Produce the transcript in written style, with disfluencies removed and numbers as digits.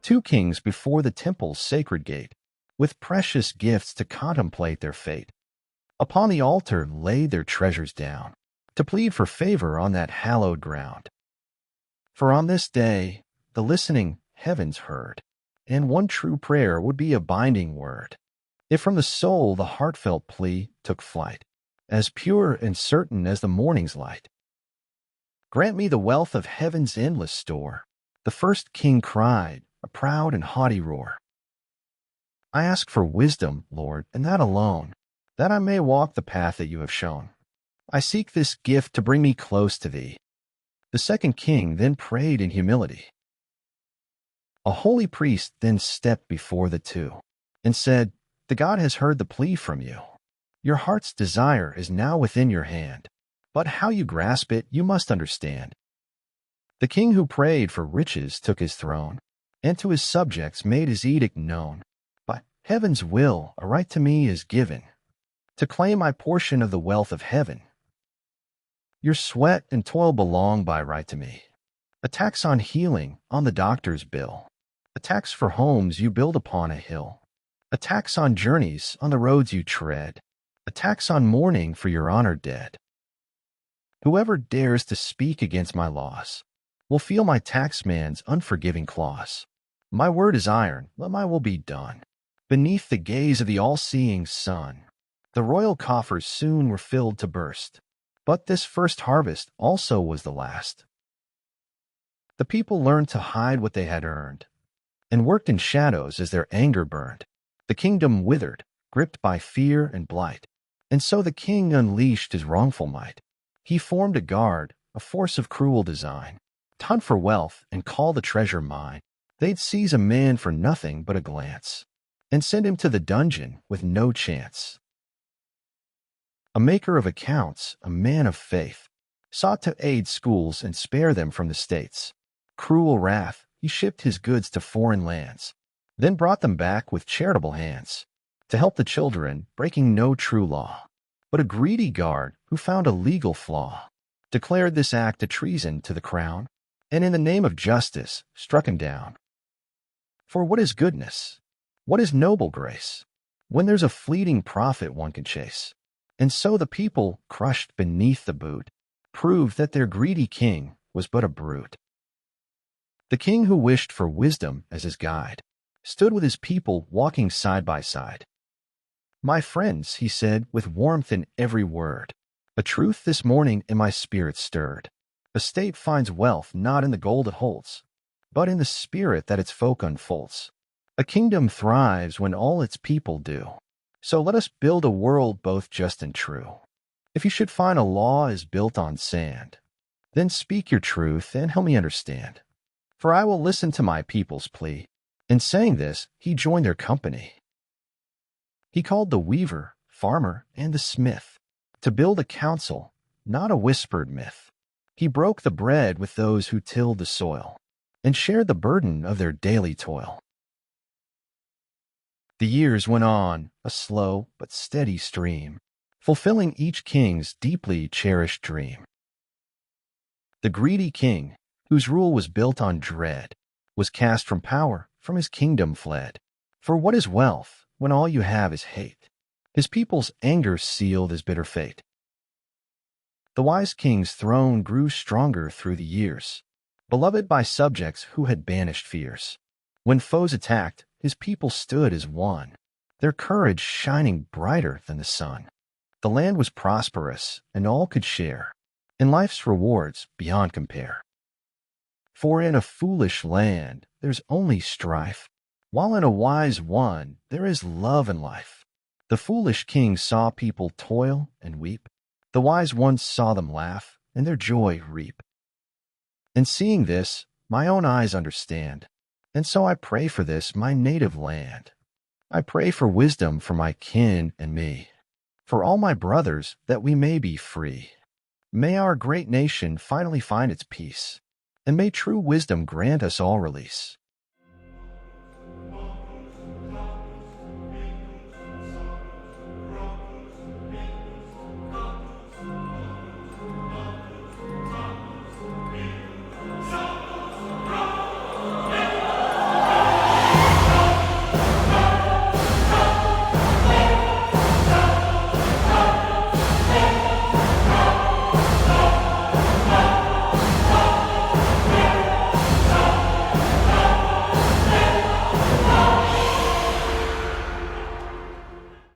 Two kings before the temple's sacred gate, with precious gifts to contemplate their fate. Upon the altar laid their treasures down, to plead for favor on that hallowed ground. For on this day the listening heavens heard, and one true prayer would be a binding word, if from the soul the heartfelt plea took flight, as pure and certain as the morning's light. Grant me the wealth of heaven's endless store, the first king cried, a proud and haughty roar. I ask for wisdom, Lord, and that alone, that I may walk the path that you have shown. I seek this gift to bring me close to thee. The second king then prayed in humility. A holy priest then stepped before the two, and said, The God has heard the plea from you. Your heart's desire is now within your hand, but how you grasp it you must understand. The king who prayed for riches took his throne, and to his subjects made his edict known. By heaven's will a right to me is given, to claim my portion of the wealth of heaven. Your sweat and toil belong by right to me. A tax on healing, on the doctor's bill. A tax for homes you build upon a hill. A tax on journeys, on the roads you tread. A tax on mourning for your honored dead. Whoever dares to speak against my laws will feel my taxman's unforgiving claws. My word is iron, let my will be done. Beneath the gaze of the all-seeing sun, the royal coffers soon were filled to burst. But this first harvest also was the last. The people learned to hide what they had earned, and worked in shadows as their anger burned. The kingdom withered, gripped by fear and blight, and so the king unleashed his wrongful might. He formed a guard, a force of cruel design, to hunt for wealth and call the treasure mine. They'd seize a man for nothing but a glance, and send him to the dungeon with no chance. A maker of accounts, a man of faith, sought to aid schools and spare them from the states. Cruel wrath, he shipped his goods to foreign lands, then brought them back with charitable hands, to help the children, breaking no true law. But a greedy guard, who found a legal flaw, declared this act a treason to the crown, and in the name of justice struck him down. For what is goodness? What is noble grace, when there's a fleeting profit one can chase? And so the people, crushed beneath the boot, proved that their greedy king was but a brute. The king who wished for wisdom as his guide stood with his people walking side by side. My friends, he said, with warmth in every word, a truth this morning in my spirit stirred. A state finds wealth not in the gold it holds, but in the spirit that its folk unfolds. A kingdom thrives when all its people do. So let us build a world both just and true. If you should find a law is built on sand, then speak your truth and help me understand. For I will listen to my people's plea. In saying this, he joined their company. He called the weaver, farmer, and the smith to build a council, not a whispered myth. He broke the bread with those who tilled the soil and shared the burden of their daily toil. The years went on, a slow but steady stream, fulfilling each king's deeply cherished dream. The greedy king, whose rule was built on dread, was cast from power, from his kingdom fled. For what is wealth, when all you have is hate? His people's anger sealed his bitter fate. The wise king's throne grew stronger through the years, beloved by subjects who had banished fears. When foes attacked, his people stood as one, their courage shining brighter than the sun. The land was prosperous, and all could share in life's rewards beyond compare. For in a foolish land there's only strife, while in a wise one there is love and life. The foolish king saw people toil and weep. The wise ones saw them laugh, and their joy reap. And seeing this, my own eyes understand. And so I pray for this, my native land. I pray for wisdom for my kin and me, for all my brothers, that we may be free. May our great nation finally find its peace, and may true wisdom grant us all release.